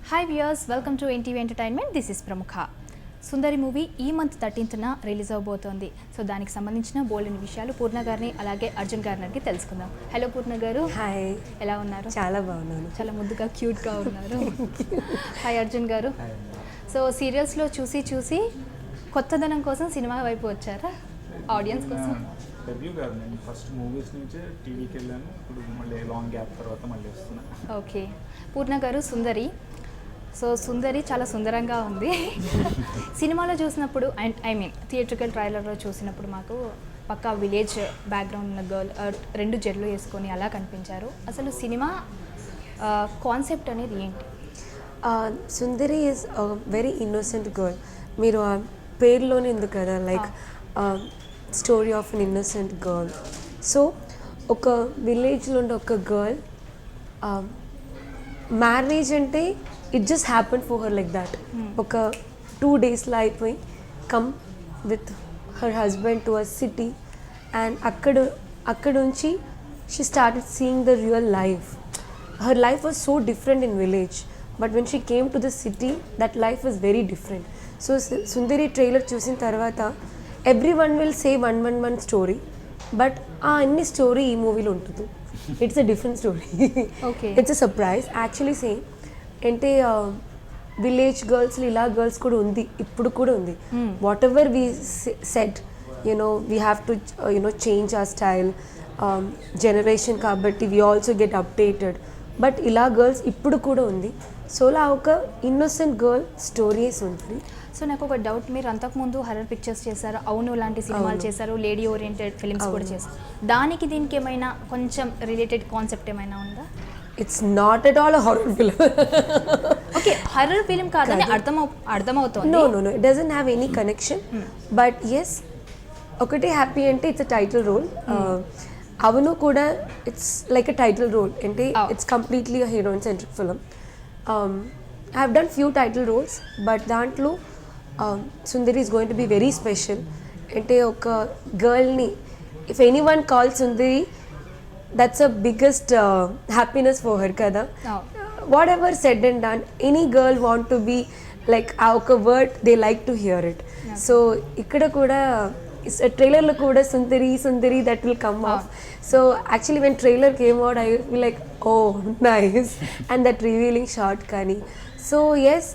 Hi viewers, welcome to NTV entertainment. This is ప్రముఖ. సుందరి movie ఈ month 13న release అవబోతోంది. So దానికి సంబంధించిన బోల్డెన్ విషయాలు పూర్ణ గారిని అలాగే అర్జున్ గారిని అడిగి తెలుసుకుందాం. హలో పూర్ణ గారు. హాయ్. ఎలా ఉన్నారు? చాలా బాగున్నాను. చాలా ముద్దుగా క్యూట్గా ఉన్నారు. హాయ్ అర్జున్ గారు. సో సీరియల్స్లో చూసి కొత్తదనం కోసం సినిమా వైపు వచ్చారా? ఆడియన్స్ కోసం డెబ్యూ కాదు, నేను ఫస్ట్ మూవీస్ నుంచే టీవీకి వెళ్ళాను. ఇప్పుడు మళ్ళీ లాంగ్ గ్యాప్ తర్వాత మళ్ళీ వస్తున్నాను. ఓకే. పూర్ణ గారు, సుందరి. సో సుందరి చాలా సుందరంగా ఉంది. సినిమాలో చూసినప్పుడు అండ్ ఐ మీన్ థియేట్రికల్ ట్రైలర్లో చూసినప్పుడు మాకు పక్కా విలేజ్ బ్యాక్గ్రౌండ్ ఉన్న గర్ల్, రెండు జెడ్లు వేసుకొని అలా కనిపించారు. అసలు సినిమా కాన్సెప్ట్ అనేది ఏంటి? సుందరి ఈజ్ వెరీ ఇన్నోసెంట్ గర్ల్. మీరు ఆ పేరులోనే ఉంది కదా, like story of an innocent girl. So ఒక విలేజ్లో ఉండే ఒక గర్ల్, మ్యారేజ్ అంటే it just happen for her like that. ఒక 2 daysలో అయిపోయి come with her husband to a city and అక్కడ నుంచి she started seeing the real life. Her life was so different in village, but when she came to the city that life was very different. So Sundari trailer చూసిన తర్వాత every one will say one story, but ఆ అన్ని story ఈ మూవీలో ఉంటుంది. It's a different story. It's a surprise actually. Same అంటే village గర్ల్స్లో ఇలా గర్ల్స్ కూడా ఉంది, ఇప్పుడు కూడా ఉంది. Whatever we set, we have to change our style. Generation కాబట్టి we also get updated, but ఇలా గర్ల్స్ ఇప్పుడు కూడా ఉంది. సో అలా ఒక ఇన్నోసెంట్ గర్ల్ స్టోరీస్ ఉంటుంది. సో నాకు ఒక డౌట్, మీరు అంతకుముందు హర్రర్ పిక్చర్స్ చేశారు, అవును లాంటి సినిమాలు చేశారు, లేడీ ఓరియంటెడ్ ఫిల్మ్స్ కూడా చేశారు. దానికి దీనికి ఏమైనా కొంచెం రిలేటెడ్ కాన్సెప్ట్ ఏమైనా ఉందా? It's not at all horror film. Okay, horror film కాదని అర్థమవుతుంది. No, it doesn't have any connection. But yes, ఒకటే హ్యాపీ అంటే ఇట్స్ అ టైటిల్ రోల్. అవును కూడా it's like a title role. అంటే it's completely a heroine centric film. I have done few title roles, but దాంట్లో Sundari is going to be very special. అంటే ఒక గర్ల్ని, if any one call Sundari, that's a biggest happiness for her kada. Whatever said and done, any girl want to be like a word they like to hear it. So ikkada kuda is a trailer lo kuda sundari that will come off. So actually when trailer came out, I feel like, oh nice, and that revealing shot kani. So yes,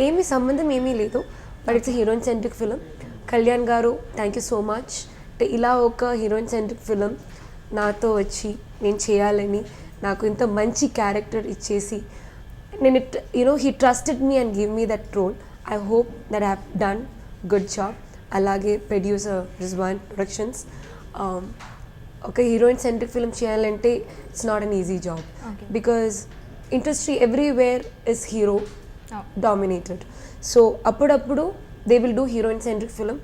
emi sambandham emi ledu, but it's a heroine centric film. Kalyan garu, thank you so much. Ila oka heroine centric film నాతో వచ్చి నేను చేయాలని నాకు ఇంత మంచి character ఇచ్చేసి, నేను he trusted me and give me that role. I hope that I have done good job. అలాగే ప్రొడ్యూసర్ రిజ్వాన్ ప్రొడక్షన్స్. ఒక హీరోయిన్ సెంట్రిక్ ఫిల్మ్ చేయాలంటే it's not an easy job, because industry everywhere is hero dominated. So అప్పుడప్పుడు they will do heroine centric film,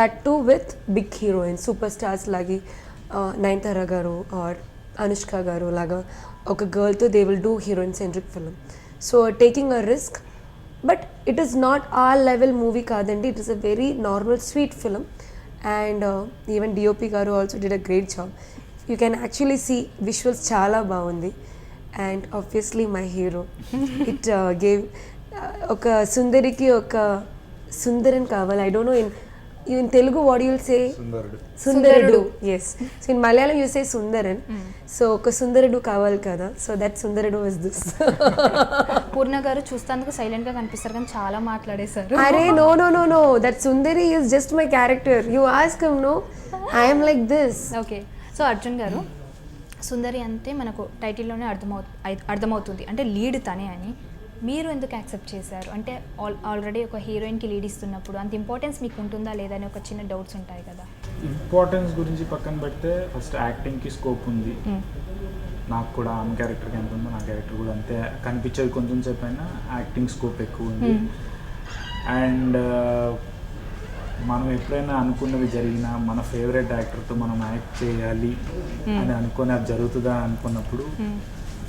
that too with big heroines, super stars లాగే Nayanthara garu or Anushka garu లాగా ఒక గర్ల్తో they will do heroine centric film. So taking a risk, but it is not ఆ level movie కాదండి. It is a very normal sweet film. And even DOP garu also did a great job. You can actually see visuals చాలా బాగుంది. And obviously my hero, it gave ఒక సుందరికి ఒక సుందరన్ కావాలి. I don't know in Telugu what you will say? Sundarudu. Yes. So in Malayalam you say Sundaran. So oka Sundarudu kavali kada. So that Sundarudu is this. పూర్ణ గారు చూస్తాందుకు silent గా కనిపిస్తారు కానీ చాలా మాట్లాడేశారు. అరే no, that Sundari is just my character. You ask him, no, I am like this. Okay. So Arjun గారు, సుందరి అంటే మనకు టైటిల్లోనే అర్థమవుతుంది అంటే లీడ్ తనే అని. మీరు ఎందుకు యాక్సెప్ట్ చేశారు? అంటే ఆల్రెడీ ఒక హీరోయిన్కి లీడ్ ఇస్తున్నప్పుడు అంత ఇంపార్టెన్స్ మీకు ఉంటుందా లేదా అని ఒక చిన్న డౌట్స్ ఉంటాయి కదా. ఇంపార్టెన్స్ గురించి పక్కన పెడితే ఫస్ట్ యాక్టింగ్కి స్కోప్ ఉంది. నాకు కూడా ఆమె క్యారెక్టర్కి ఎంత ఉందో నా క్యారెక్టర్ కూడా అంతే కనిపించేది. కొంచెం సేపు అయినా యాక్టింగ్ స్కోప్ ఎక్కువ ఉంది. అండ్ మనం ఎప్పుడైనా అనుకున్నది జరిగినా మన ఫేవరెట్ యాక్టర్తో మనం యాక్ట్ చేయాలి అని అనుకుని అది జరుగుతుందా అనుకున్నప్పుడు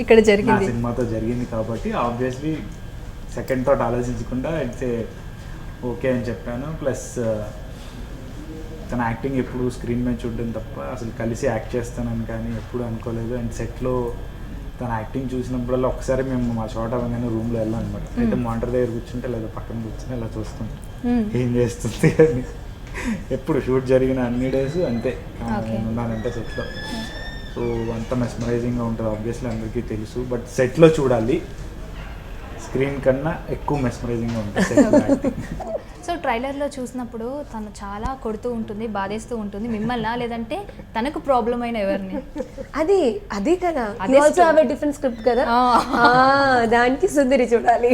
ఇక్కడ జరిగింది, సినిమాతో జరిగింది. కాబట్టి ఆబ్వియస్లీ సెకండ్ థాట్ ఆలోచించకుండా ఇట్స్ ఓకే అని చెప్పాను. ప్లస్ తన యాక్టింగ్ ఎప్పుడు స్క్రీన్ మీద చూడడం తప్ప అసలు కలిసి యాక్ట్ చేస్తానని కానీ ఎప్పుడు అనుకోలేదు. అండ్ సెట్లో తన యాక్టింగ్ చూసినప్పుడల్లా ఒకసారి మేము మా షాట్ అవ్వగానే రూమ్లో వెళ్ళాం అనమాట. అయితే మానిటర్ దగ్గర కూర్చుంటే లేదా పక్కన కూర్చుని ఇలా చూస్తుంటాం ఏం చేస్తుంది అని. ఎప్పుడు షూట్ జరిగిన అన్ని డేస్ అంతే నేను ఉన్నానంటే సెట్లో. సో అంత మెస్మరైజింగ్గా ఉంటుంది ఆబ్వియస్లీ అందరికీ తెలుసు. బట్ సెట్లో చూడాలి, స్క్రీన్ కన్నా ఎక్కువ మెస్మరైజింగ్గా ఉంటుంది సెట్లో. సో ట్రైలర్లో చూసినప్పుడు తను చాలా కొడుతూ ఉంటుంది, బాధేస్తూ ఉంటుంది మిమ్మల్ని, లేదంటే తనకు ప్రాబ్లం అయిన ఎవరిని? అదే కదా, అదే also have a different script కదా. దానికి సుందరి చూడాలి.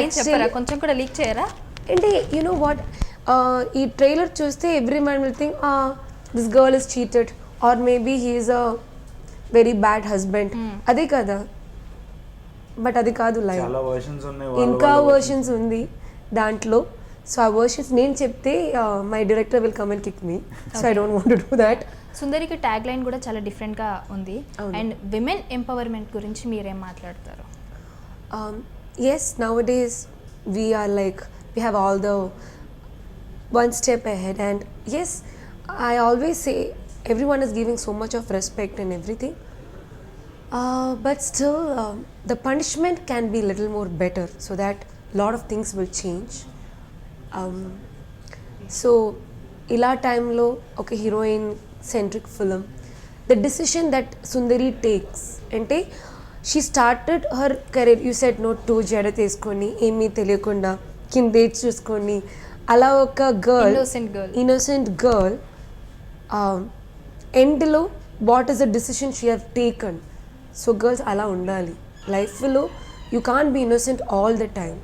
ఏం చెప్పరా, కొంచెం కూడా లీక్ చేయరా? అంటే యు నో వాట్, ఈ ట్రైలర్ చూస్తే every man will think this girl is cheated or maybe he's a very bad husband. అదే కదా, బట్ అది కాదు లైఫ్. చాలా వర్షన్స్ ఉన్నాయి, ఇంకా వర్షన్స్ ఉంది దాంట్లో. సో ఆ వర్షన్స్ నేను చెప్తే my director will come and kick me. So I don't want to do that. సుందరికి ట్యాగ్ లైన్ కూడా చాలా డిఫరెంట్గా ఉంది. అండ్ విమెన్ ఎంపవర్మెంట్ గురించి మీరేం మాట్లాడతారు? Yes, nowadays we are like, we have all the one step ahead, and yes, I always say everyone is giving so much of respect and everything, but still the punishment can be little more better so that lot of things will change. So ila time lo oka heroine centric film, the decision that Sundari takes ante, she started her career, you said no, to jada tesukoni emi teliyakunda kinde chusukoni ala oka girl, innocent girl end lo what is the decision she have taken. So girls ala undali life lo, you can't be innocent all the time.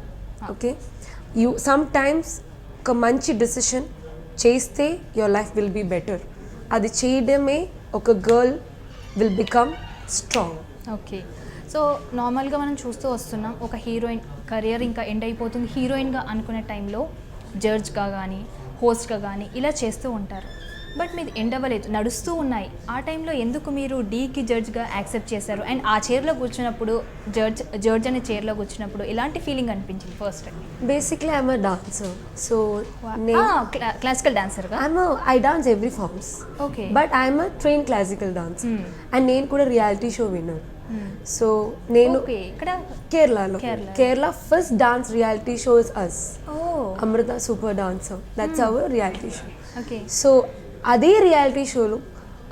Okay, you sometimes ఒక మంచి decision చేస్తే your life will be better. అది చేయడమే ఒక girl will become strong. Okay, so నార్మల్గా మనం చూస్తూ వస్తున్నాం, ఒక హీరోయిన్ కెరియర్ ఇంకా ఎండ్ అయిపోతుంది, హీరోయిన్గా అనుకునే టైంలో జడ్జ్గా కానీ హోస్ట్గా కానీ ఇలా చేస్తూ ఉంటారు. బట్ మీది ఎండ్ అవ్వలేదు, నడుస్తూ ఉన్నాయి. ఆ టైంలో ఎందుకు మీరు డీకి జడ్జ్గా యాక్సెప్ట్ చేశారు? అండ్ ఆ చైర్లో కూర్చున్నప్పుడు, జడ్జ్ అనే చైర్లో కూర్చున్నప్పుడు ఎలాంటి ఫీలింగ్ అనిపించింది first time? Basically I'm a dancer. So classical డాన్సర్గా I dance every forms. Okay, but I'm a train classical dancer. And నేను కూడా రియాలిటీ షో విన్నర్. సో నేను ఇక్కడ Kerala first dance reality show is us, Amrita super dancer. That's our reality show. Okay, so అదే reality షోలో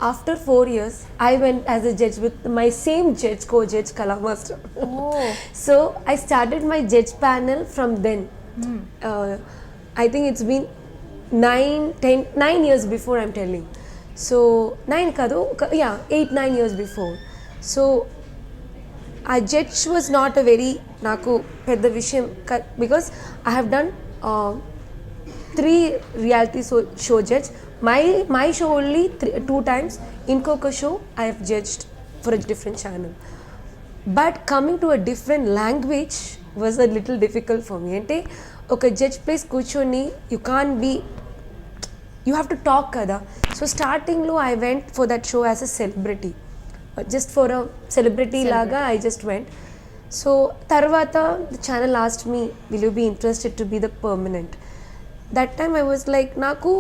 after 4 years I went as a judge with my same judge, co-judge Kala Master. So I started my judge panel from then. I think it's been 9 years before, I'm telling. So 9 kadu, yeah, 8-9 years before. So a judge was not a very naku pedda vishayam, because I have done 3 reality show judge. My show only 2 times. Inkoka show I have judged for a different channel. But coming to a different language was a little difficult for me. Ante oka judge place kuchoni, you can't be, you have to talk kada. So starting lo I went for that show as a celebrity, just for a celebrity laga I just went. So tarvata the channel asked me, will you be interested to be the permanent? That time I was like, naku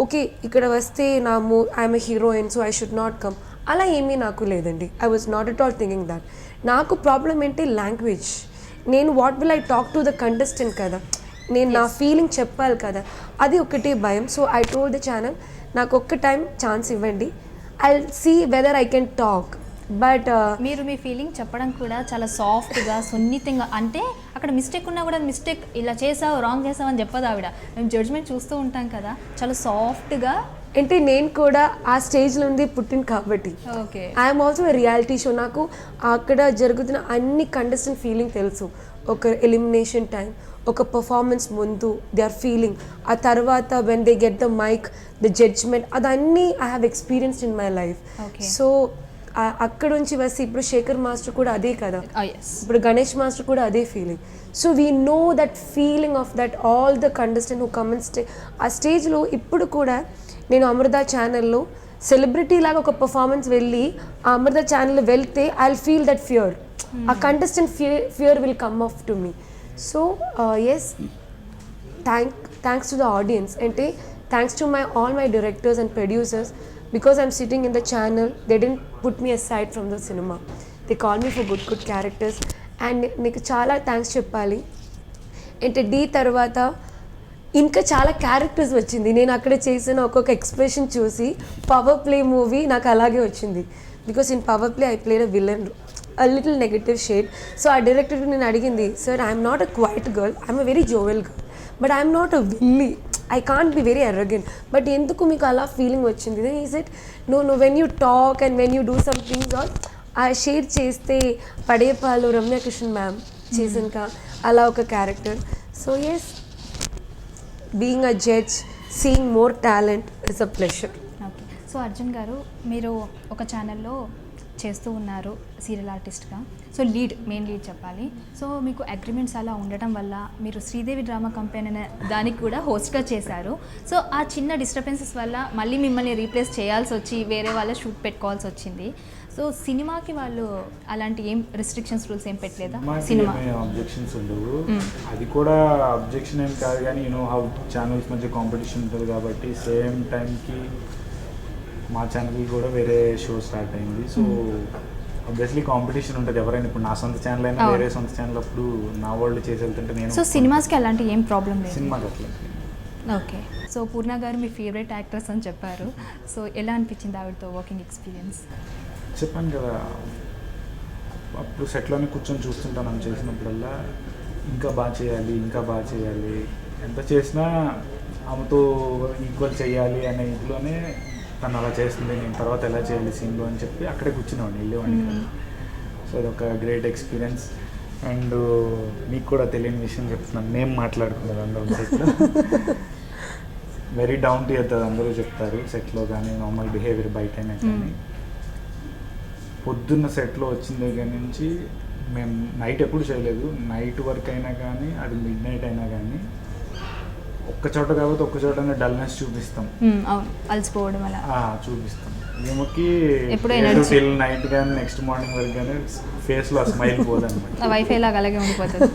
okay ఇక్కడ వస్తే నా I'm a heroine, so I should not come. అలా ఏమీ నాకు లేదండి. I was not at all thinking that. నాకు problem ఏంటి, language. నేను what will I talk to the contestant కదా, నేను నా ఫీలింగ్ చెప్పాలి కదా, అది ఒకటి భయం. So I told the channel, నాకు ఒక్క టైం ఛాన్స్ ఇవ్వండి, I see whether I can talk. But మీరు మీ ఫీలింగ్ చెప్పడం కూడా చాలా సాఫ్ట్గా, సున్నితంగా, అంటే అక్కడ మిస్టేక్ ఉన్నా కూడా మిస్టేక్ ఇలా చేసావు, రాంగ్ చేసావు అని చెప్పదు ఆవిడ. మేము జడ్జ్మెంట్ చూస్తూ ఉంటాం కదా, చాలా సాఫ్ట్గా. అంటే నేను కూడా ఆ స్టేజ్లో ఉంది పుట్టింది కాబట్టి. Okay, I'm also reality show. నాకు అక్కడ జరుగుతున్న అన్ని కంటెస్టెంట్ ఫీలింగ్ తెలుసు. ఒక ఎలిమినేషన్ టైం, ఒక పర్ఫార్మెన్స్ ముందు దే ఆర్ ఫీలింగ్, ఆ తర్వాత when they get the mike, the judgement, అదన్నీ I have experienced in my life. So అక్కడ నుంచి వస్తే ఇప్పుడు శేఖర్ మాస్టర్ కూడా అదే కదా, ఇప్పుడు గణేష్ మాస్టర్ కూడా అదే feeling. So we know that feeling of that all the contestant who come and stay. ఆ స్టేజ్లో ఇప్పుడు కూడా నేను అమృత ఛానల్లో సెలబ్రిటీ లాగా ఒక పర్ఫార్మెన్స్ వెళ్ళి ఆ అమృత ఛానల్లో వెళ్తే I will feel that fear. ఆ contestant fear will come off to me. So yes, thanks to the audience, అంటే thanks to all my directors and producers, because I'm sitting in the channel, they didn't put me aside from the cinema. They call me for good characters. And నీకు చాలా thanks చెప్పాలి. అంటే D తర్వాత ఇంకా చాలా characters వచ్చింది. నేను అక్కడ చేసిన ఒక్కొక్క ఎక్స్ప్రెషన్ చూసి పవర్ ప్లే మూవీ నాకు అలాగే వచ్చింది. Because in power play I played a villain, a little negative shade. So ఆ డైరెక్టర్కి నేను అడిగింది, sir I'm not a quiet girl, I'm a very jovial girl, but I'm not a wily, I can't be very arrogant, but ఎందుకు మీకు అలా ఫీలింగ్ వచ్చింది? Then he said no when you talk and when you do some things or uh share చేస్తే పడేపాలు Ramya Krishnan ma'am చేసినక అలా ఒక character. So yes, being a judge, seeing more talent is a pleasure. Okay. So Arjun garu, మీరు ఒక ఛానల్లో చేస్తూ ఉన్నారు సీరియల్ ఆర్టిస్ట్గా. సో మెయిన్ లీడ్ చెప్పాలి. సో మీకు అగ్రిమెంట్స్ అలా ఉండటం వల్ల మీరు శ్రీదేవి డ్రామా కంపెనీ అనే దానికి కూడా హోస్ట్గా చేశారు. సో ఆ చిన్న డిస్టర్బెన్సెస్ వల్ల మళ్ళీ మిమ్మల్ని రీప్లేస్ చేయాల్సి వచ్చి వేరే వాళ్ళ షూట్ పెట్టుకోవాల్సి వచ్చింది. సో సినిమాకి వాళ్ళు అలాంటి ఏం రెస్ట్రిక్షన్స్ రూల్స్ ఏం పెట్టలేదా? సినిమా అబ్జెక్షన్స్ ఉండవు. అది కూడా అబ్జెక్షన్ ఏం కాదు, కానీ యూనో హౌ ఛానల్స్ మధ్య కాంపిటీషన్ ఉంటుంది కాబట్టి సేమ్ టైంకి మా ఛానల్ కూడా వేరే షో స్టార్ట్ అయింది. సో ఆబ్వియస్లీ కాంపిటీషన్ ఉంటుంది. ఎవరైనా ఇప్పుడు నా సొంత ఛానల్ అయినా వేరే సొంత ఛానల్ అప్పుడు నా వాళ్ళు చేసి వెళ్తుంటే నేను. సో సినిమాస్కి అలాంటి ఏం ప్రాబ్లం లేదు? సినిమాకి అట్లా. ఓకే. సో పూర్ణ గారు మీ ఫేవరెట్ యాక్ట్రెస్ అని చెప్పారు. సో ఎలా అనిపించింది ఆవిడతో వర్కింగ్ ఎక్స్పీరియన్స్? చెప్పాను కదా, అప్పుడు సెట్లోనే కూర్చొని చూస్తుంటాను ఆమె చేసినప్పుడల్లా. ఇంకా బాగా చేయాలి, ఇంకా బాగా చేయాలి, ఎంత చేసినా ఆమెతో ఈక్వల్ చేయాలి అనే ఇంట్లోనే తను అలా చేస్తుంది. నేను తర్వాత ఎలా చేయాలి సీన్లో అని చెప్పి అక్కడే కూర్చునేవాడిని, వెళ్ళేవాడిని. సో అదొక గ్రేట్ ఎక్స్పీరియన్స్. అండ్ మీకు కూడా తెలియని విషయం చెప్తున్నాను, మేము మాట్లాడుకున్నాను అందరం సెట్లో. వెరీ డౌన్ టు ఎర్త్ అందరూ చెప్తారు సెట్లో, కానీ నార్మల్ బిహేవియర్ బయట అయినా కానీ. పొద్దున్న సెట్లో వచ్చిన దగ్గర నుంచి మేము నైట్ ఎప్పుడు చేయలేదు, నైట్ వర్క్ అయినా కానీ అది మిడ్ నైట్ అయినా కానీ ఒక్క చోట కాబట్టి ఒక్క చోట డల్నెస్ చూపిస్తాం. అవును, అలసిపోవడం అలా చూపిస్తాం. ఏమోకి ఎప్పుడు నైట్ కానీ నెక్స్ట్ మార్నింగ్ వరకు కానీ ఫేస్లో ఆ స్మైల్ పోదన్నమాట. వైఫై లాగా అలాగే ఉండిపోతుంది.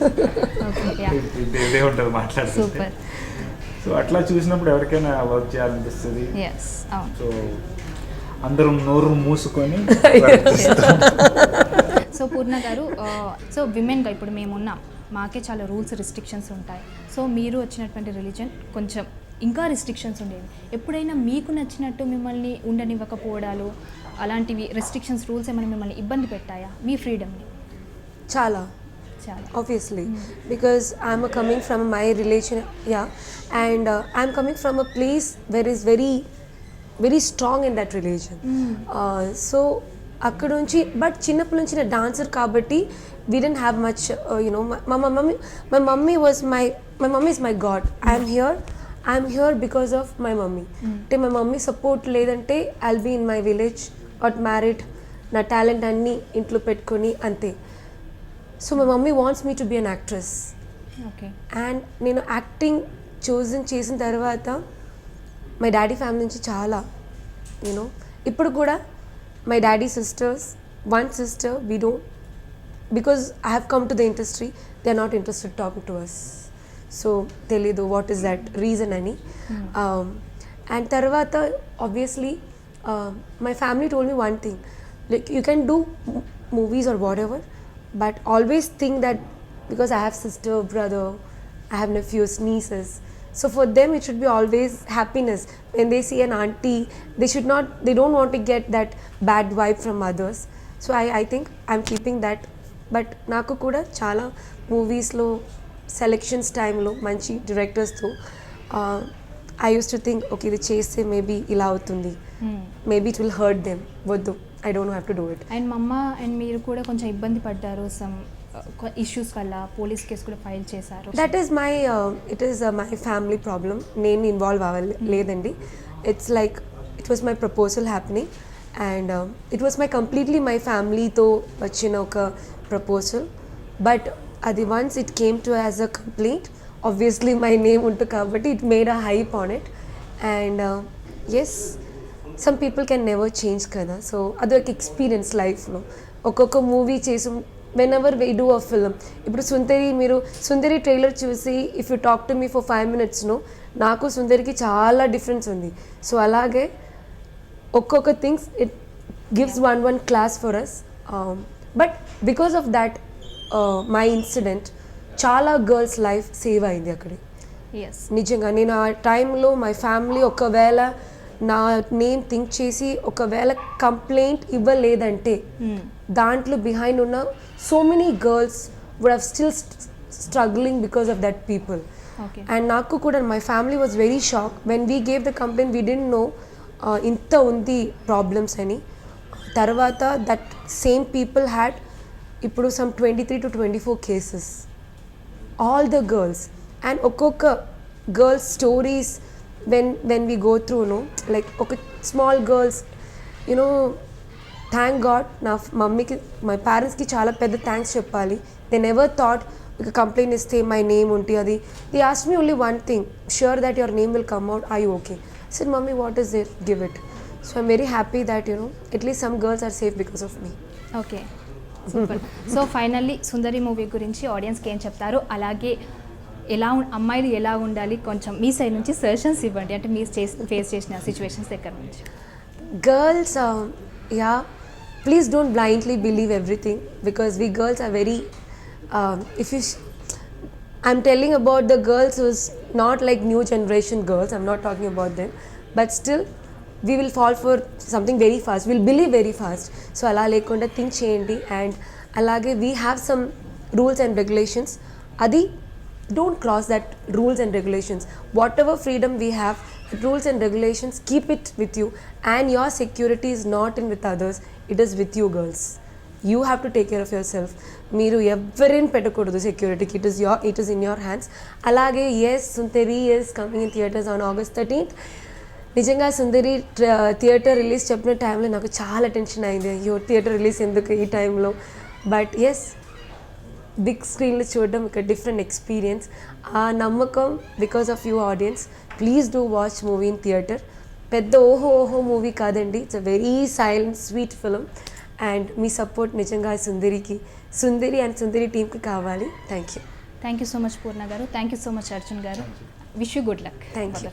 ఇదే ఉంటుంది మాట్లాడుతుంటే. సో అట్లా చూసినప్పుడు ఎవరికైనా వర్క్ చేయాలనిపిస్తుంది. సో అందరం నోరు మూసుకొని. సో పూర్ణ గారు, సో విమెన్గా ఇప్పుడు మేమున్నాం, మాకే చాలా రూల్స్ రెస్ట్రిక్షన్స్ ఉంటాయి. సో మీరు వచ్చినటువంటి రిలీజన్ కొంచెం ఇంకా రెస్ట్రిక్షన్స్ ఉండేవి. ఎప్పుడైనా మీకు నచ్చినట్టు మిమ్మల్ని ఉండనివ్వకపోవడాలు అలాంటివి రెస్ట్రిక్షన్స్ రూల్స్ ఏమైనా మిమ్మల్ని ఇబ్బంది పెట్టాయా మీ ఫ్రీడమ్ని? చాలా obviously, because I'm coming from my religion, and I'm coming from a place where is very strong in that religion. So అక్కడ నుంచి, బట్ చిన్నప్పటి నుంచి నేను డాన్సర్ కాబట్టి we didn't have much, my mummy is my god. I'm here because of my mummy. అంటే my mummy support లేదంటే I'll be in my village or married, నా talent అన్నీ ఇంట్లో పెట్టుకొని అంతే. So my mummy wants me to be an actress. Okay. And నేను acting చేసిన తర్వాత మై డాడీ ఫ్యామిలీ నుంచి చాలా ఇప్పుడు కూడా my daddy sisters, one sister we don't, because I have come to the industry, they are not interested talking to us. So తెలీదు what is that reason అని. And తర్వాత obviously my family told me one thing, like you can do movies or whatever, but always think that because I have sister, brother, I have nephews, nieces, so for them it should be always happiness. When they see an auntie, they don't want to get that bad vibe from others. So I think I'm keeping that. But naku kuda chala movies lo selections time lo manchi directors tho I used to think, okay, the chase se maybe ila avutundi, maybe it will hurt them, voddu, I don't have to do it. And mamma and మీరు కూడా కొంచెం ఇబ్బంది పడ్డారు, some issues వల్ల police case కూడా file చేశారు. That is my my family problem. నేను involve అవ్వలేదండి. It's like it was my proposal happening and it was completely my ఫ్యామిలీతో వచ్చిన ఒక ప్రపోజల్. బట్ అది once it came to as a complaint, obviously my name ఉంటుంది కాబట్టి it made a hype on it. And yes, some people can never change కదా. So అదొక experience లైఫ్లో. ఒక్కొక్క మూవీ చేసి when ever we do a film, ఇప్పుడు సుందరి trailer చూసి if you talk to me for 5 minutes నాకు సుందరికి చాలా డిఫరెన్స్ ఉంది. సో అలాగే ఒక్కొక్క things it gives one class for us. But because of that my incident చాలా గర్ల్స్ లైఫ్ సేవ్ అయింది అక్కడ. ఎస్. నిజంగా నేను ఆ టైంలో మై ఫ్యామిలీ ఒకవేళ నా నేమ్ థింక్ చేసి ఒకవేళ కంప్లైంట్ ఇవ్వలేదంటే దాంట్లో బిహైండ్ ఉన్న so many girls would have still struggling because of that people. Okay. And నాకు కూడా my family was very shock when we gave the complaint we didn't know ఇంత ఉంది ప్రాబ్లమ్స్ అని. తర్వాత దట్ సేమ్ పీపుల్ హ్యాడ్ ఇప్పుడు some 23 to 24 cases, all the girls. And ఒక్కొక్క girls stories when we go through, no, like ఒక small girls you know thank god నా మమ్మీకి my పేరెంట్స్కి చాలా పెద్ద థ్యాంక్స్ చెప్పాలి. దే నెవర్ థాట్ ఒక కంప్లైంట్ ఇస్తే మై నేమ్ ఉంటే అది. They asked me only one thing, sure that your name will come out, I okay. Said mummy what is there, give it. So I'm very happy that at least some girls are safe because of me. Okay, super. So finally Sundari movie గురించి ఆడియన్స్కి ఏం చెప్తారు, అలాగే అమ్మాయిలు ఎలా ఉండాలి, కొంచెం మీ side నుంచి సజెషన్స్ ఇవ్వండి, అంటే మీరు ఫేస్ చేసిన సిచ్యువేషన్స్ దగ్గర నుంచి. Girls, yeah, please don't blindly believe everything because we girls are very, I'm telling about the girls who's not like new generation girls, I'm not talking about them, but still we will fall for something very fast, we'll believe very fast. So ala lekunda think cheyandi, and alage we have some rules and regulations, adi don't cross that rules and regulations. Whatever freedom we have, rules and regulations, keep it with you, and your security is not in with others, it is with you girls. You have to take care of yourself. Meeru everin pettakodu security, it is in your hands. Alage yes, Sundari is coming in theaters on August 13th. నిజంగా సుందరి theatre release చెప్పిన టైంలో నాకు చాలా tension అయింది, అయ్యో theatre release ఎందుకు ఈ టైంలో. బట్ ఎస్, బిగ్ స్క్రీన్లో చూడడం ఒక డిఫరెంట్ ఎక్స్పీరియన్స్. ఆ నమ్మకం because of you audience. Please do watch movie in theatre. పెద్ద ఓహో మూవీ కాదండి, it's a very silent sweet film. And మీ సపోర్ట్ నిజంగా సుందరి అండ్ సుందరి టీమ్కి కావాలి. Thank you so much Purna garu, thank you so much Arjun garu. Wish you good luck. Thank you.